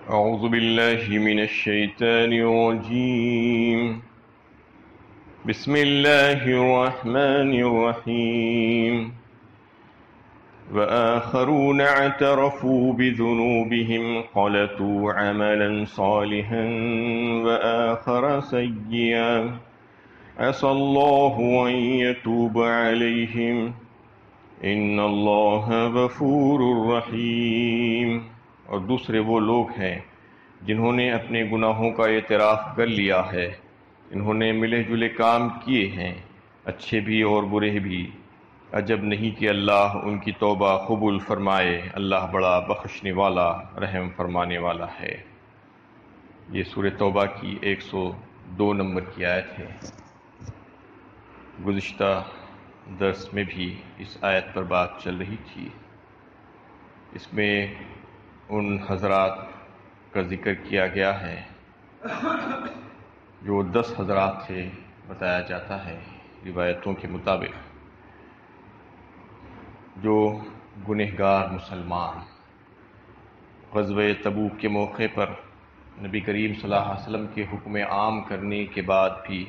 أعوذ بالله من الشيطان الرجيم. بسم الله الرحمن الرحيم. وآخرون اعترفوا بذنوبهم خلطوا عملا صالحا وآخر سيئا عسى الله أن يتوب عليهم إن الله غفور رحيم. اور دوسرے وہ لوگ ہیں جنہوں نے اپنے گناہوں کا اعتراف کر لیا ہے، انہوں نے ملے جلے کام کیے ہیں، اچھے بھی اور برے بھی، عجب نہیں کہ اللہ ان کی توبہ قبول فرمائے، اللہ بڑا بخشنے والا رحم فرمانے والا ہے۔ یہ سورہ توبہ کی 102 نمبر کی آیت ہے۔ گزشتہ درس میں بھی اس آیت پر بات چل رہی تھی۔ اس میں ان حضرات کا ذکر کیا گیا ہے جو 10 حضرات تھے، بتایا جاتا ہے روایتوں کے مطابق، جو گنہگار مسلمان غزوہ تبوک کے موقع پر نبی کریم صلی اللہ علیہ وسلم کے حکم عام کرنے کے بعد بھی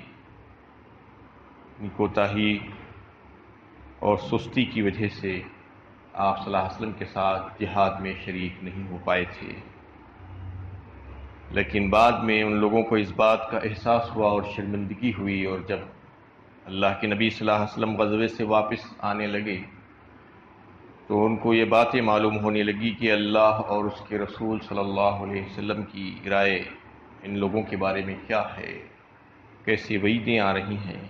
کوتاہی اور سستی کی وجہ سے آپ صلی اللہ علیہ وسلم کے ساتھ جہاد میں شریک نہیں ہو پائے تھے، لیکن بعد میں ان لوگوں کو اس بات کا احساس ہوا اور شرمندگی ہوئی، اور جب اللہ کے نبی صلی اللہ علیہ وسلم غزوے سے واپس آنے لگے تو ان کو یہ باتیں معلوم ہونے لگی کہ اللہ اور اس کے رسول صلی اللہ علیہ وسلم کی رائے ان لوگوں کے بارے میں کیا ہے، کیسی وعیدیں آ رہی ہیں۔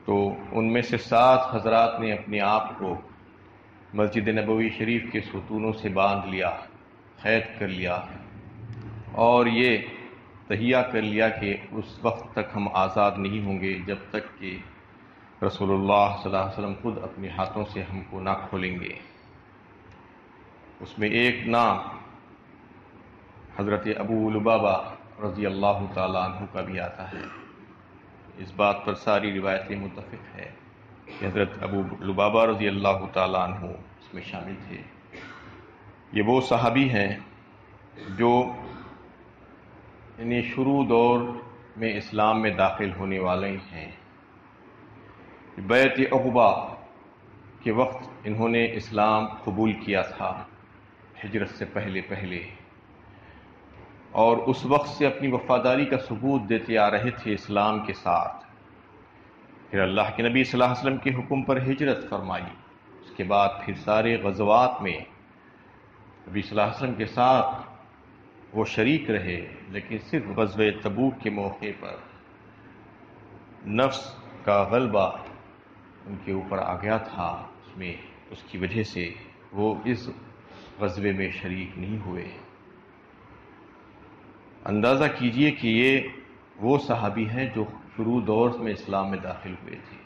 تو ان میں سے 7 حضرات نے اپنے آپ کو مسجد نبوی شریف کے ستونوں سے باندھ لیا، قید کر لیا، اور یہ تہیہ کر لیا کہ اس وقت تک ہم آزاد نہیں ہوں گے جب تک کہ رسول اللہ صلی اللہ علیہ وسلم خود اپنے ہاتھوں سے ہم کو نہ کھولیں گے۔ اس میں ایک نام حضرت ابو لبابہ رضی اللہ تعالیٰ عنہ کا بھی آتا ہے۔ اس بات پر ساری روایتیں متفق ہے کہ حضرت ابو لبابہ رضی اللہ تعالیٰ عنہ اس میں شامل تھے۔ یہ وہ صحابی ہیں جو شروع دور میں اسلام میں داخل ہونے والے ہیں۔ بیعت عقبہ کے وقت انہوں نے اسلام قبول کیا تھا، ہجرت سے پہلے، اور اس وقت سے اپنی وفاداری کا ثبوت دیتے آ رہے تھے اسلام کے ساتھ۔ پھر اللہ کے نبی صلی اللہ علیہ وسلم کے حکم پر ہجرت فرمائی، اس کے بعد پھر سارے غزوات میں نبی صلی اللہ علیہ وسلم کے ساتھ وہ شریک رہے، لیکن صرف غزوہ تبوک کے موقع پر نفس کا غلبہ ان کے اوپر آ گیا تھا، اس کی وجہ سے وہ اس غزوے میں شریک نہیں ہوئے۔ اندازہ کیجئے کہ یہ وہ صحابی ہیں جو شروع دور میں اسلام میں داخل ہوئے تھے،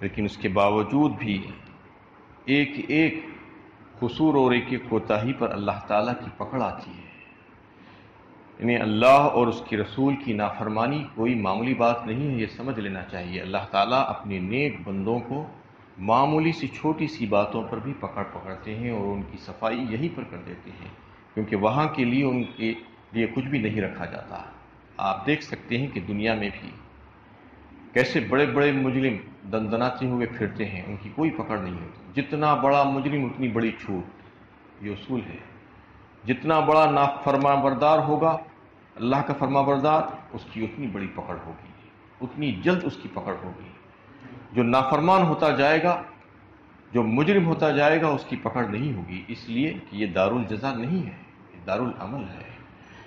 لیکن اس کے باوجود بھی ایک ایک قصور اور ایک ایک کوتاہی پر اللہ تعالیٰ کی پکڑ آتی ہے۔ یعنی اللہ اور اس کے رسول کی نافرمانی کوئی معمولی بات نہیں ہے، یہ سمجھ لینا چاہیے۔ اللہ تعالیٰ اپنے نیک بندوں کو معمولی سی چھوٹی سی باتوں پر بھی پکڑتے ہیں اور ان کی صفائی یہیں پر کر دیتے ہیں، کیونکہ وہاں کے لیے ان کے لیے کچھ بھی نہیں رکھا جاتا۔ آپ دیکھ سکتے ہیں کہ دنیا میں بھی کیسے بڑے بڑے مجرم دندناتے ہوئے پھرتے ہیں، ان کی کوئی پکڑ نہیں ہوتی۔ جتنا بڑا مجرم اتنی بڑی چھوٹ، یہ اصول ہے۔ جتنا بڑا نافرمان بردار ہوگا اللہ کا فرما بردار، اس کی اتنی بڑی پکڑ ہوگی، اتنی جلد اس کی پکڑ ہوگی۔ جو نافرمان ہوتا جائے گا، جو مجرم ہوتا جائے گا، اس کی پکڑ نہیں ہوگی، اس لیے کہ یہ دارالجزا نہیں ہے، یہ دارالعمل ہے۔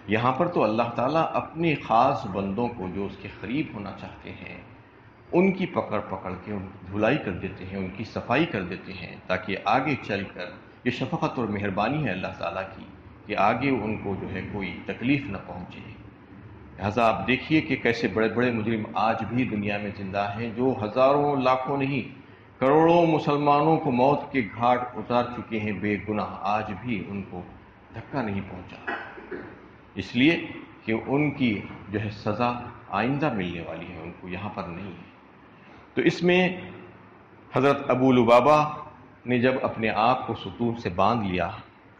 یہاں پر تو اللہ تعالیٰ اپنے خاص بندوں کو جو اس کے قریب ہونا چاہتے ہیں ان کی پکڑ کے ان کی دھلائی کر دیتے ہیں، ان کی صفائی کر دیتے ہیں، تاکہ آگے چل کر یہ شفقت اور مہربانی ہے اللہ تعالیٰ کی کہ آگے ان کو جو ہے کوئی تکلیف نہ پہنچے۔ لہٰذا آپ دیکھیے کہ کیسے بڑے بڑے مجرم آج بھی دنیا میں زندہ ہیں، جو ہزاروں لاکھوں نہیں کروڑوں مسلمانوں کو موت کے گھاٹ اتار چکے ہیں بے گناہ، آج بھی ان کو دھکا نہیں پہنچا، اس لیے کہ ان کی جو ہے سزا آئندہ ملنے والی ہے، ان کو یہاں پر نہیں ہے۔ تو اس میں حضرت ابو لبابہ نے جب اپنے آپ کو ستون سے باندھ لیا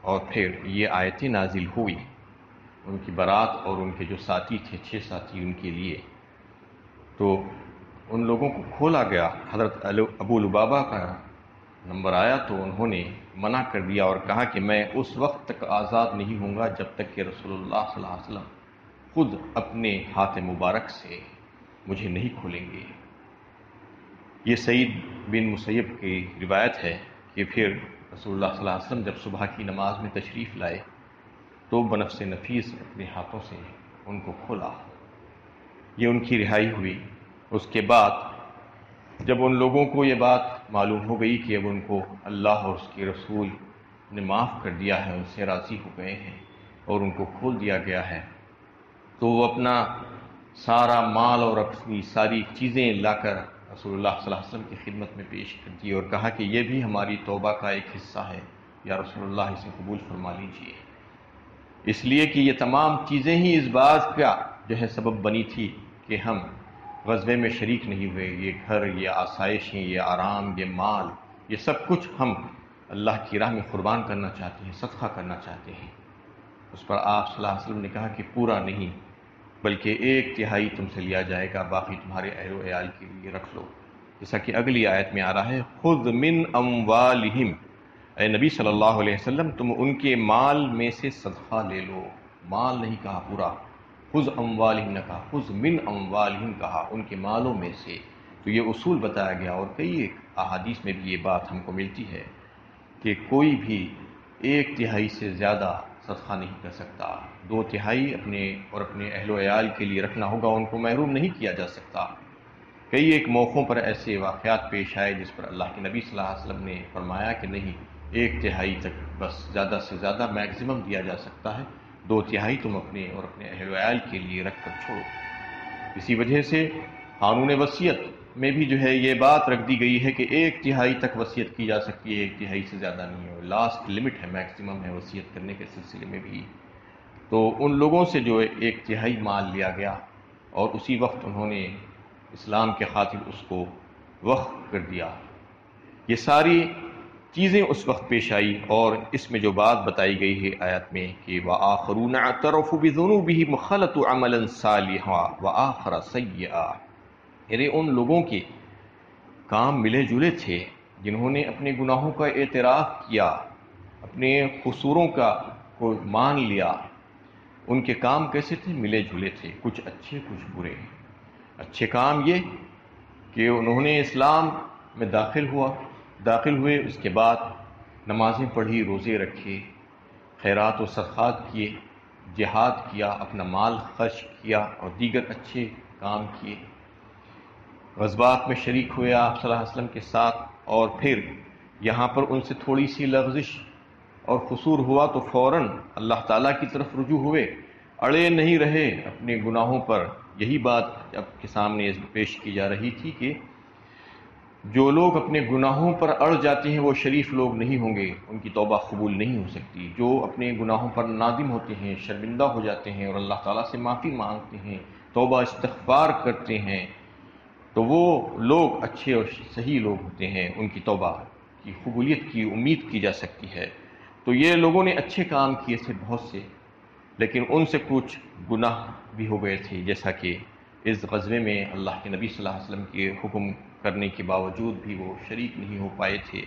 اور پھر یہ آیتیں نازل ہوئی ان کی برات اور ان کے جو ساتھی تھے 6 ساتھی ان کے لیے، تو ان لوگوں کو کھولا گیا۔ حضرت ابو لبابہ کا نمبر آیا تو انہوں نے منع کر دیا اور کہا کہ میں اس وقت تک آزاد نہیں ہوں گا جب تک کہ رسول اللہ صلی اللہ علیہ وسلم خود اپنے ہاتھ مبارک سے مجھے نہیں کھولیں گے۔ یہ سعید بن مسیب کی روایت ہے کہ پھر رسول اللہ صلی اللہ علیہ وسلم جب صبح کی نماز میں تشریف لائے تو بنفس نفیس اپنے ہاتھوں سے ان کو کھولا، یہ ان کی رہائی ہوئی۔ اس کے بعد جب ان لوگوں کو یہ بات معلوم ہو گئی کہ اب ان کو اللہ اور اس کے رسول نے معاف کر دیا ہے، ان سے راضی ہو گئے ہیں اور ان کو کھول دیا گیا ہے، تو وہ اپنا سارا مال اور اپنی ساری چیزیں لا کر رسول اللہ صلی اللہ علیہ وسلم کی خدمت میں پیش کر دی اور کہا کہ یہ بھی ہماری توبہ کا ایک حصہ ہے، یا رسول اللہ اسے قبول فرما لیجیے۔ اس لیے کہ یہ تمام چیزیں ہی اس بات کا جو ہے سبب بنی تھی کہ ہم غزوے میں شریک نہیں ہوئے۔ یہ گھر، یہ آسائشیں، یہ آرام، یہ مال، یہ سب کچھ ہم اللہ کی راہ میں قربان کرنا چاہتے ہیں، صدقہ کرنا چاہتے ہیں۔ اس پر آپ صلی اللہ علیہ وسلم نے کہا کہ پورا نہیں بلکہ 1/3 تم سے لیا جائے گا، باقی تمہارے اہل و عیال کے لیے رکھ لو، جیسا کہ اگلی آیت میں آ رہا ہے خذ من اموالہم، اے نبی صلی اللہ علیہ وسلم تم ان کے مال میں سے صدقہ لے لو۔ مال نہیں کہا پورا، خذ اموالہم نہ کہا، خذ من اموالہم کہا، ان کے مالوں میں سے۔ تو یہ اصول بتایا گیا اور کئی ایک احادیث میں بھی یہ بات ہم کو ملتی ہے کہ کوئی بھی 1/3 سے زیادہ صدقہ نہیں کر سکتا، 2/3 اپنے اہل و عیال کے لیے رکھنا ہوگا، ان کو محروم نہیں کیا جا سکتا۔ کئی ایک موقعوں پر ایسے واقعات پیش آئے جس پر اللہ کے نبی صلی اللہ علیہ وسلم نے فرمایا کہ نہیں 1/3 تک بس زیادہ سے زیادہ میکسیمم دیا جا سکتا ہے، 2/3 تم اپنے اور اپنے اہل و عیال کے لیے رکھ کر چھوڑو۔ اسی وجہ سے قانون وصیت میں بھی جو ہے یہ بات رکھ دی گئی ہے کہ 1/3 تک وصیت کی جا سکتی ہے، 1/3 سے زیادہ نہیں ہے، لاسٹ لمٹ ہے، میکسیمم ہے وصیت کرنے کے سلسلے میں بھی۔ تو ان لوگوں سے جو 1/3 مال لیا گیا اور اسی وقت انہوں نے اسلام کے خاطر اس کو وقف کر دیا۔ یہ ساری چیزیں اس وقت پیش آئی اور اس میں جو بات بتائی گئی ہے آیت میں کہ وَآخَرُونَ اعْتَرَفُوا بِذُنُوبِهِمْ خَلَطُوا عَمَلًا صَالِحًا وَآخَرَ سَيِّئًا، یعنی ان لوگوں کے کام ملے جلے تھے جنہوں نے اپنے گناہوں کا اعتراف کیا، اپنے قصوروں کو مان لیا۔ ان کے کام کیسے تھے؟ ملے جلے تھے، کچھ اچھے کچھ برے۔ اچھے کام یہ کہ انہوں نے اسلام میں داخل ہوئے، اس کے بعد نمازیں پڑھی، روزے رکھے، خیرات و صدقات کیے، جہاد کیا، اپنا مال خرچ کیا اور دیگر اچھے کام کیے، غزوات میں شریک ہوئے آپ صلی اللہ علیہ وسلم کے ساتھ، اور پھر یہاں پر ان سے تھوڑی سی لغزش اور قصور ہوا تو فوراً اللہ تعالیٰ کی طرف رجوع ہوئے، اڑے نہیں رہے اپنے گناہوں پر۔ یہی بات اب کے سامنے پیش کی جا رہی تھی کہ جو لوگ اپنے گناہوں پر اڑ جاتے ہیں وہ شریف لوگ نہیں ہوں گے، ان کی توبہ قبول نہیں ہو سکتی۔ جو اپنے گناہوں پر نادم ہوتے ہیں، شرمندہ ہو جاتے ہیں اور اللہ تعالیٰ سے معافی مانگتے ہیں، توبہ استغفار کرتے ہیں، تو وہ لوگ اچھے اور صحیح لوگ ہوتے ہیں، ان کی توبہ کی قبولیت کی امید کی جا سکتی ہے۔ تو یہ لوگوں نے اچھے کام کیے تھے بہت سے، لیکن ان سے کچھ گناہ بھی ہو گئے تھے، جیسا کہ اس غزوے میں اللہ کے نبی صلی اللہ علیہ وسلم کے حکم کرنے کے باوجود بھی وہ شریک نہیں ہو پائے تھے۔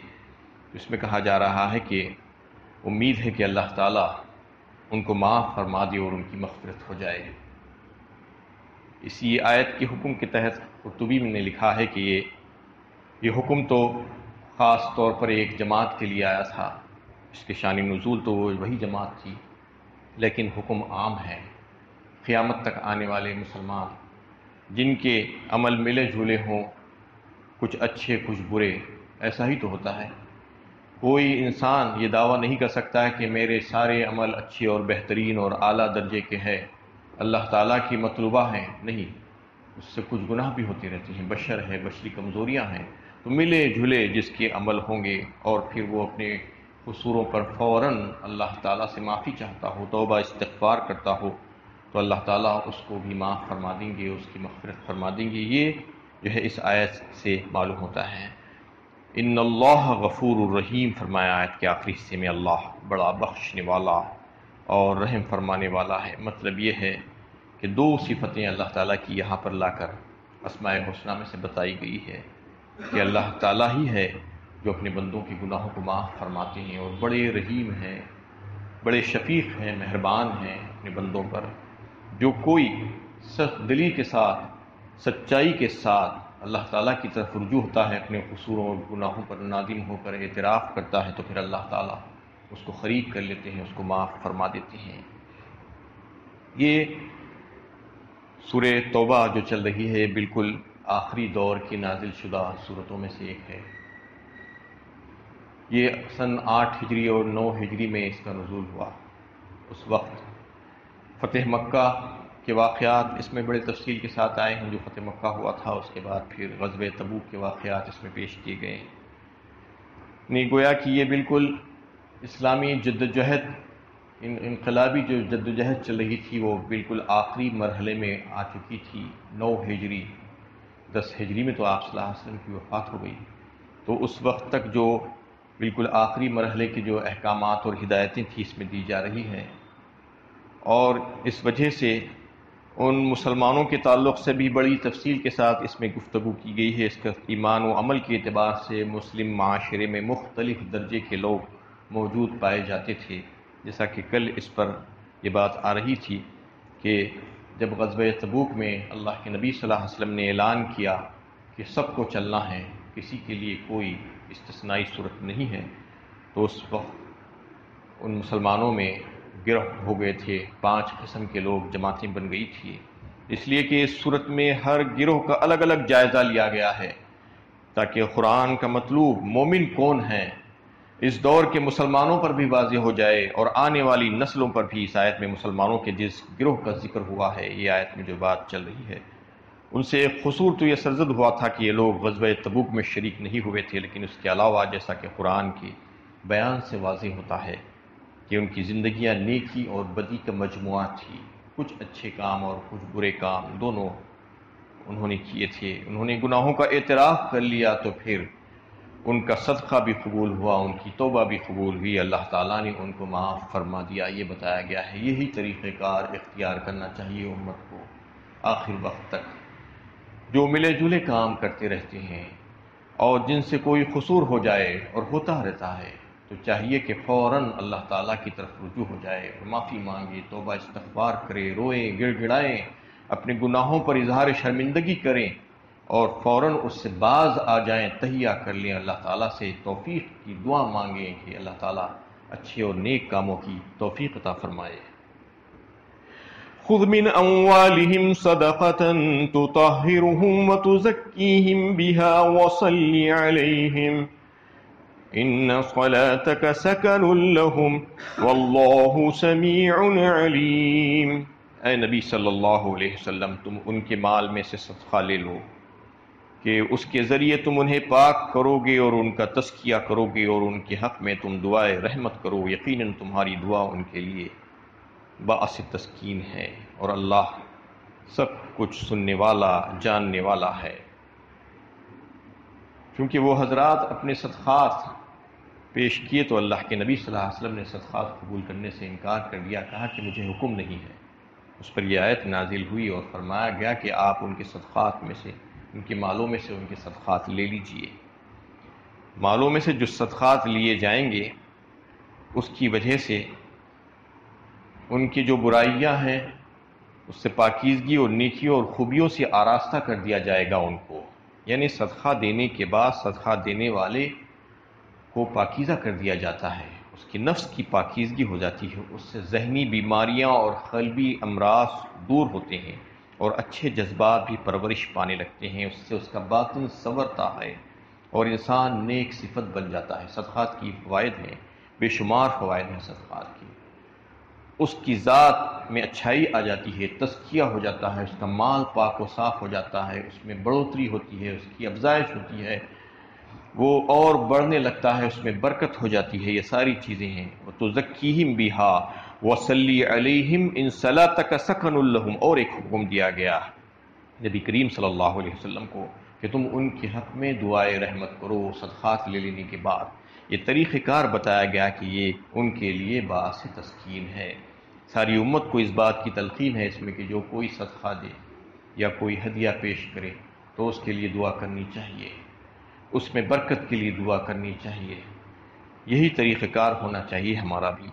اس میں کہا جا رہا ہے کہ امید ہے کہ اللہ تعالیٰ ان کو معاف فرما دے اور ان کی مغفرت ہو جائے۔ اسی آیت کے حکم کے تحت قرطبی نے لکھا ہے کہ یہ حکم تو خاص طور پر ایک جماعت کے لیے آیا تھا، اس کے شان نزول تو وہی جماعت تھی، لیکن حکم عام ہے۔ قیامت تک آنے والے مسلمان جن کے عمل ملے جھولے ہوں، کچھ اچھے کچھ برے، ایسا ہی تو ہوتا ہے۔ کوئی انسان یہ دعویٰ نہیں کر سکتا ہے کہ میرے سارے عمل اچھے اور بہترین اور اعلیٰ درجے کے ہیں، اللہ تعالیٰ کی مطلوبہ ہیں، نہیں، اس سے کچھ گناہ بھی ہوتے رہتے ہیں، بشر ہے، بشری کمزوریاں ہیں۔ تو ملے جھلے جس کے عمل ہوں گے اور پھر وہ اپنے قصوروں پر فوراً اللہ تعالیٰ سے معافی چاہتا ہو، توبہ استغفار کرتا ہو، تو اللہ تعالیٰ اس کو بھی معاف فرما دیں گے، اس کی مغفرت فرما دیں گے۔ یہ جو ہے اس آیت سے معلوم ہوتا ہے۔ ان اللہ غفور الرحیم فرمایا آیت کے آخری حصے میں، اللہ بڑا بخشنے والا اور رحم فرمانے والا ہے۔ مطلب یہ ہے کہ دو صفتیں اللہ تعالیٰ کی یہاں پر لا کر اسماء الحسنی میں سے بتائی گئی ہے کہ اللہ تعالیٰ ہی ہے جو اپنے بندوں کے گناہوں کو معاف فرماتے ہیں، اور بڑے رحیم ہیں، بڑے شفیق ہیں، مہربان ہیں اپنے بندوں پر۔ جو کوئی سخت دلی کے ساتھ، سچائی کے ساتھ اللہ تعالیٰ کی طرف رجوع ہوتا ہے، اپنے قصوروں اور گناہوں پر نادم ہو کر اعتراف کرتا ہے، تو پھر اللہ تعالیٰ اس کو قریب کر لیتے ہیں، اس کو معاف فرما دیتے ہیں۔ یہ سورہ توبہ جو چل رہی ہے بالکل آخری دور کی نازل شدہ صورتوں میں سے ایک ہے۔ یہ سن 8 ہجری اور 9 ہجری میں اس کا نزول ہوا۔ اس وقت فتح مکہ کے واقعات اس میں بڑے تفصیل کے ساتھ آئے ہیں، جو فتح مکہ ہوا تھا، اس کے بعد پھر غزوہ تبوک کے واقعات اس میں پیش کیے گئے ہیں۔ گویا کہ یہ بالکل اسلامی جدوجہد، انقلابی جو جدوجہد چل رہی تھی، وہ بالکل آخری مرحلے میں آ چکی تھی۔ 9 ہجری، 10 ہجری میں تو آپ صلی اللہ علیہ وسلم کی وفات ہو گئی، تو اس وقت تک جو بالکل آخری مرحلے کے جو احکامات اور ہدایتیں تھیں اس میں دی جا رہی ہیں، اور اس وجہ سے ان مسلمانوں کے تعلق سے بھی بڑی تفصیل کے ساتھ اس میں گفتگو کی گئی ہے۔ اس کا ایمان و عمل کے اعتبار سے مسلم معاشرے میں مختلف درجے کے لوگ موجود پائے جاتے تھے، جیسا کہ کل اس پر یہ بات آ رہی تھی کہ جب غزوہ تبوک میں اللہ کے نبی صلی اللہ علیہ وسلم نے اعلان کیا کہ سب کو چلنا ہے، کسی کے لیے کوئی استثنائی صورت نہیں ہے، تو اس وقت ان مسلمانوں میں گروہ ہو گئے تھے، 5 قسم کے لوگ، جماعتیں بن گئی تھی، اس لیے کہ اس صورت میں ہر گروہ کا الگ الگ جائزہ لیا گیا ہے، تاکہ قرآن کا مطلوب مومن کون ہے اس دور کے مسلمانوں پر بھی واضح ہو جائے، اور آنے والی نسلوں پر بھی۔ اس آیت میں مسلمانوں کے جس گروہ کا ذکر ہوا ہے، یہ آیت میں جو بات چل رہی ہے، ان سے ایک قصور تو یہ سرزد ہوا تھا کہ یہ لوگ غزوہ تبوک میں شریک نہیں ہوئے تھے، لیکن اس کے علاوہ جیسا کہ قرآن کے بیان سے واضح ہوتا ہے کہ ان کی زندگیاں نیکی اور بدی کا مجموعہ تھی، کچھ اچھے کام اور کچھ برے کام دونوں انہوں نے کیے تھے۔ انہوں نے گناہوں کا اعتراف کر لیا تو پھر ان کا صدقہ بھی قبول ہوا، ان کی توبہ بھی قبول ہوئی، اللہ تعالیٰ نے ان کو معاف فرما دیا۔ یہ بتایا گیا ہے یہی طریقہ کار اختیار کرنا چاہیے امت کو آخر وقت تک۔ جو ملے جلے کام کرتے رہتے ہیں اور جن سے کوئی قصور ہو جائے اور ہوتا رہتا ہے، تو چاہیے کہ فوراً اللہ تعالیٰ کی طرف رجوع ہو جائے اور معافی مانگے، توبہ استغفار کرے، روئیں، گڑ گڑائیں، اپنے گناہوں پر اظہار شرمندگی کریں، اور فوراً اس سے باز آ جائیں، تہیہ کر لیں، اللہ تعالیٰ سے توفیق کی دعا مانگیں کہ اللہ تعالیٰ اچھے اور نیک کاموں کی توفیق عطا فرمائے۔ خذ من اموالهم صدقة تطهرهم وتزكيهم بها وصل عليهم ان صلاتك سكن لهم والله سميع عليم۔ اے نبی صلی اللہ علیہ وسلم، تم ان کے مال میں سے صدقہ لے لو کہ اس کے ذریعے تم انہیں پاک کرو گے اور ان کا تزکیہ کرو گے، اور ان کے حق میں تم دعائے رحمت کرو، یقیناً تمہاری دعا ان کے لیے باعث تسکین ہے، اور اللہ سب کچھ سننے والا، جاننے والا ہے۔ کیونکہ وہ حضرات اپنے صدقات پیش کیے تو اللہ کے نبی صلی اللہ علیہ وسلم نے صدقات قبول کرنے سے انکار کر دیا، کہا کہ مجھے حکم نہیں ہے۔ اس پر یہ آیت نازل ہوئی اور فرمایا گیا کہ آپ ان کے صدقات میں سے، ان کے مالوں میں سے ان کے صدقات لے لیجئے۔ مالوں میں سے جو صدقات لیے جائیں گے، اس کی وجہ سے ان کی جو برائیاں ہیں اس سے پاکیزگی اور نیکیوں اور خوبیوں سے آراستہ کر دیا جائے گا ان کو، یعنی صدقہ دینے کے بعد صدقہ دینے والے کو پاکیزہ کر دیا جاتا ہے، اس کی نفس کی پاکیزگی ہو جاتی ہے، اس سے ذہنی بیماریاں اور قلبی امراض دور ہوتے ہیں، اور اچھے جذبات بھی پرورش پانے لگتے ہیں، اس سے اس کا باطن سنورتا ہے اور انسان نیک صفت بن جاتا ہے۔ صدقات کی فوائد ہیں، بے شمار فوائد ہیں صدقات کی۔ اس کی ذات میں اچھائی آ جاتی ہے، تزکیہ ہو جاتا ہے، اس کا مال پاک و صاف ہو جاتا ہے، اس میں بڑھوتری ہوتی ہے، اس کی افزائش ہوتی ہے، وہ اور بڑھنے لگتا ہے، اس میں برکت ہو جاتی ہے۔ یہ ساری چیزیں ہیں۔ وَتُزَكِّيهِمْ بِهَا وَصَلِّ عَلَيْهِمْ إِن صَلَاتَكَ سَكَنٌ لَهُمْ، اور ایک حکم دیا گیا نبی کریم صلی اللہ علیہ وسلم کو کہ تم ان کے حق میں دعائے رحمت کرو صدقات لے لینے کے بعد۔ یہ طریقہ کار بتایا گیا کہ یہ ان کے لیے باعث تسکین ہے۔ ساری امت کو اس بات کی تلقین ہے اس میں کہ جو کوئی صدقہ دے یا کوئی ہدیہ پیش کرے تو اس کے لیے دعا کرنی چاہیے، اس میں برکت کے لیے دعا کرنی چاہیے۔ یہی طریقہ کار ہونا چاہیے ہمارا بھی۔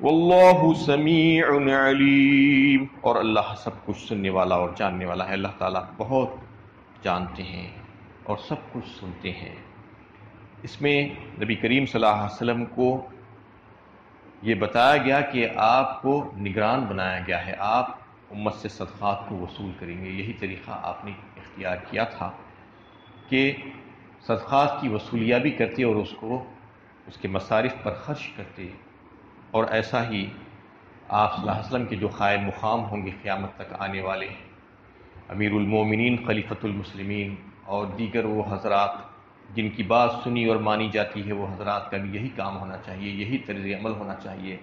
واللہ سمیع علیم، اور اللہ سب کچھ سننے والا اور جاننے والا ہے۔ اللہ تعالیٰ بہت جانتے ہیں اور سب کچھ سنتے ہیں۔ اس میں نبی کریم صلی اللہ علیہ وسلم کو یہ بتایا گیا کہ آپ کو نگران بنایا گیا ہے، آپ امت سے صدقات کو وصول کریں گے۔ یہی طریقہ آپ نے اختیار کیا تھا کہ صدقات کی وصولیابی کرتے اور اس کے مصارف پر خرچ کرتے، اور ایسا ہی آپ صلی اللہ علیہ وسلم کے جو قائم مقام ہوں گے قیامت تک آنے والے ہیں، امیر المومنین خلیفۃ المسلمین اور دیگر وہ حضرات جن کی بات سنی اور مانی جاتی ہے، وہ حضرات کا بھی یہی کام ہونا چاہیے، یہی طرز عمل ہونا چاہیے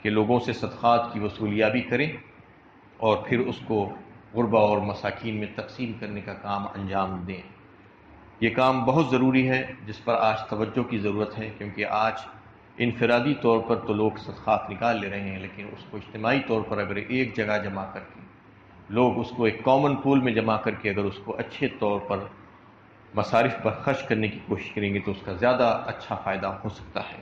کہ لوگوں سے صدقات کی وصولیابی کریں اور پھر اس کو غربا اور مساکین میں تقسیم کرنے کا کام انجام دیں۔ یہ کام بہت ضروری ہے جس پر آج توجہ کی ضرورت ہے، کیونکہ آج انفرادی طور پر تو لوگ صدقات نکال لے رہے ہیں، لیکن اس کو اجتماعی طور پر اگر ایک جگہ جمع کر کے لوگ اس کو ایک کامن پول میں جمع کر کے اگر اس کو اچھے طور پر مصارف پر خرچ کرنے کی کوشش کریں گے تو اس کا زیادہ اچھا فائدہ ہو سکتا ہے۔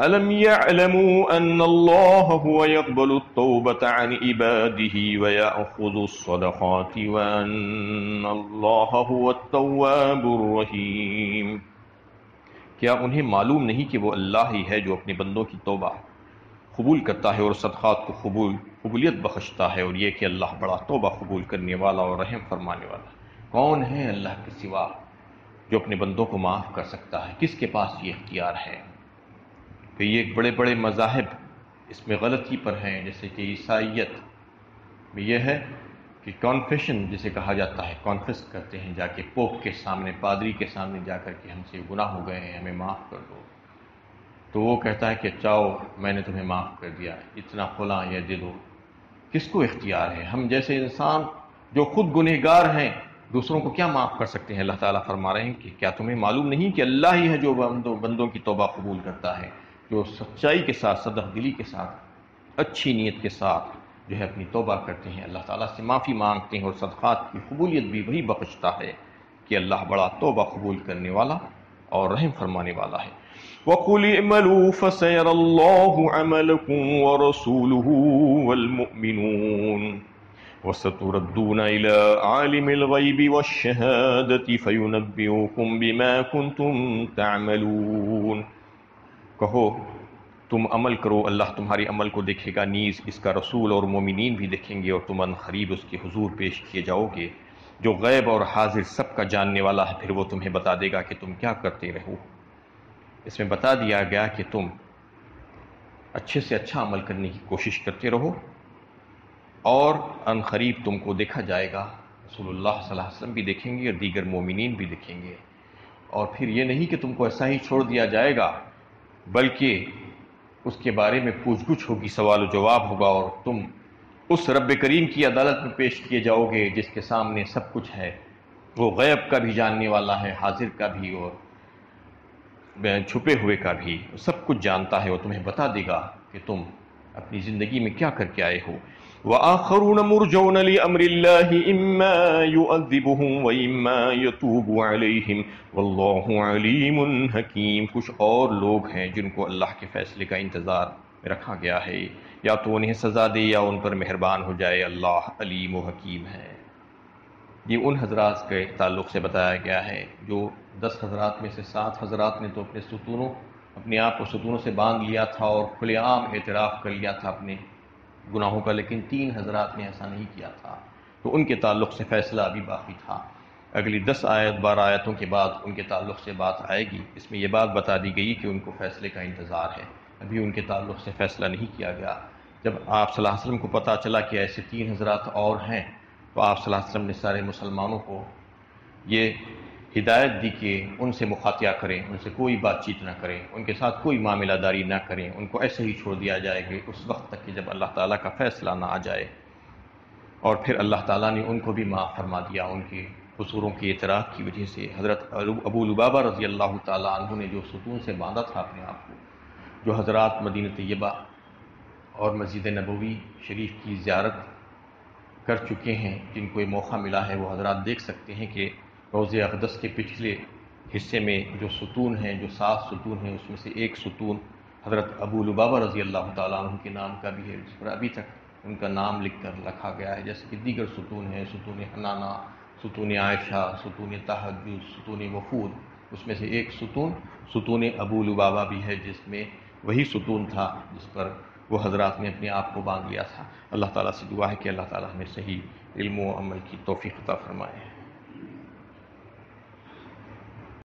أَلَمْ يَعْلَمُوا أَنَّ اللَّهَ هُوَ يَقْبَلُ التَّوْبَةَ عَنْ عِبَادِهِ وَيَأْخُذُ الصَّدَقَاتِ وَأَنَّ اللَّهَ هُوَ التَّوَّابُ الرَّحِيمُ۔ کیا انہیں معلوم نہیں کہ وہ اللہ ہی ہے جو اپنے بندوں کی توبہ قبول کرتا ہے اور صدقات کو قبولیت بخشتا ہے، اور یہ کہ اللہ بڑا توبہ قبول کرنے والا اور رحم فرمانے والا ہے۔ کون ہے اللہ کے سوا جو اپنے بندوں کو معاف کر سکتا ہے؟ کس کے پاس یہ اختیار ہے؟ کہ یہ ایک بڑے بڑے مذاہب اس میں غلطی پر ہیں، جیسے کہ عیسائیت میں یہ ہے کہ کانفیشن جسے کہا جاتا ہے، کانفیس کرتے ہیں جا کے پوپ کے سامنے، پادری کے سامنے جا کر کے ہم سے گناہ ہو گئے ہیں، ہمیں معاف کر دو، تو وہ کہتا ہے کہ چاہو میں نے تمہیں معاف کر دیا، اتنا فلاں یا دے دو۔ کس کو اختیار ہے؟ ہم جیسے انسان جو خود گنہگار ہیں دوسروں کو کیا معاف کر سکتے ہیں؟ اللہ تعالیٰ فرما رہے ہیں کہ کیا تمہیں معلوم نہیں کہ اللہ ہی ہے جو بندوں کی توبہ قبول کرتا ہے، جو سچائی کے ساتھ، صدق دلی کے ساتھ، اچھی نیت کے ساتھ جو ہے اپنی توبہ کرتے ہیں، اللہ تعالیٰ سے معافی مانگتے ہیں، اور صدقات کی قبولیت بھی وہی بخشتا ہے کہ اللہ بڑا توبہ قبول کرنے والا اور رحم فرمانے والا ہے۔ وَقُلِ اعْمَلُوا فَسَيَرَى اللَّهُ عَمَلَكُمْ وَرَسُولُهُ وَالْمُؤْمِنُونَ وَسَتُرَدُّونَ إِلَىٰ عَالِمِ الْغَيْبِ وَالشَّهَادَةِ فَيُنَبِّئُكُم بِمَا كُنتُمْ تَعْمَلُونَ۔ کہو تم عمل کرو، اللہ تمہاری عمل کو دیکھے گا، نیز اس کا رسول اور مومنین بھی دیکھیں گے، اور تم ان قریب اس کے حضور پیش کیے جاؤ گے، جو غیب اور حاضر سب کا جاننے والا ہے، پھر وہ تمہیں بتا دے گا کہ تم کیا کرتے رہو۔ اس میں بتا دیا گیا کہ تم اچھے سے اچھا عمل کرنے کی کوشش کرتے رہو، اور ان قریب تم کو دیکھا جائے گا، رسول اللہ صلی اللہ علیہ وسلم بھی دیکھیں گے اور دیگر مومنین بھی دیکھیں گے۔ اور پھر یہ نہیں کہ تم کو ایسا ہی چھوڑ دیا جائے گا، بلکہ اس کے بارے میں پوچھ گچھ ہوگی، سوال و جواب ہوگا، اور تم اس رب کریم کی عدالت میں پیش کیے جاؤ گے جس کے سامنے سب کچھ ہے، وہ غیب کا بھی جاننے والا ہے، حاضر کا بھی اور چھپے ہوئے کا بھی، سب کچھ جانتا ہے، اور تمہیں بتا دے گا کہ تم اپنی زندگی میں کیا کر کے آئے ہو۔ وَآخَرُونَ مُرْجَوْنَ لِأَمْرِ اللَّهِ إِمَّا يُعَذِّبُهُمْ وَإِمَّا يَتُوبُ عَلَيْهِمْ وَاللَّهُ عَلِيمٌ حَكِيمٌ۔ کچھ اور لوگ ہیں جن کو اللہ کے فیصلے کا انتظار میں رکھا گیا ہے، یا تو انہیں سزا دے یا ان پر مہربان ہو جائے، اللہ علیم و حکیم ہے۔ یہ ان حضرات کے تعلق سے بتایا گیا ہے جو 10 حضرات میں سے 7 حضرات نے تو اپنے آپ کو ستونوں سے باندھ لیا تھا اور کھلے عام اعتراف کر لیا تھا اپنے گناہوں کا، لیکن 3 حضرات نے ایسا نہیں کیا تھا، تو ان کے تعلق سے فیصلہ ابھی باقی تھا۔ اگلی 10 آیت 12 آیتوں کے بعد ان کے تعلق سے بات آئے گی، اس میں یہ بات بتا دی گئی کہ ان کو فیصلے کا انتظار ہے، ابھی ان کے تعلق سے فیصلہ نہیں کیا گیا۔ جب آپ صلی اللہ علیہ وسلم کو پتہ چلا کہ ایسے 3 حضرات اور ہیں، تو آپ صلی اللہ علیہ وسلم نے سارے مسلمانوں کو یہ ہدایت دی کہ ان سے مخاطبہ کریں، ان سے کوئی بات چیت نہ کریں، ان کے ساتھ کوئی معاملہ داری نہ کریں، ان کو ایسے ہی چھوڑ دیا جائے گا اس وقت تک کہ جب اللہ تعالیٰ کا فیصلہ نہ آ جائے۔ اور پھر اللہ تعالیٰ نے ان کو بھی معاف فرما دیا، ان کے قصوروں کے اعتراف کی وجہ سے حضرت ابو لبابہ رضی اللہ تعالیٰ عنہ نے جو ستون سے باندھا تھا اپنے آپ کو، جو حضرات مدینہ طیبہ اور مسجد نبوی شریف کی زیارت کر چکے ہیں، جن کو یہ موقع ملا ہے، وہ حضرات دیکھ سکتے ہیں کہ روضہ اقدس کے پچھلے حصے میں جو ستون ہیں، جو 7 ستون ہیں، اس میں سے ایک ستون حضرت ابو لبابہ رضی اللہ تعالیٰ عنہ کے نام کا بھی ہے، جس پر ابھی تک ان کا نام لکھ کر رکھا گیا ہے، جیسے کہ دیگر ستون ہیں، ستون حنانہ، ستون عائشہ، ستون تہجد، ستون وفود، اس میں سے ایک ستون ابو لبابہ بھی ہے، جس میں وہی ستون تھا جس پر وہ حضرات نے اپنے آپ کو باندھ لیا تھا۔ اللہ تعالیٰ سے دعا ہے کہ اللہ تعالیٰ ہمیں صحیح علم و عمل کی توفیق عطا فرمائے۔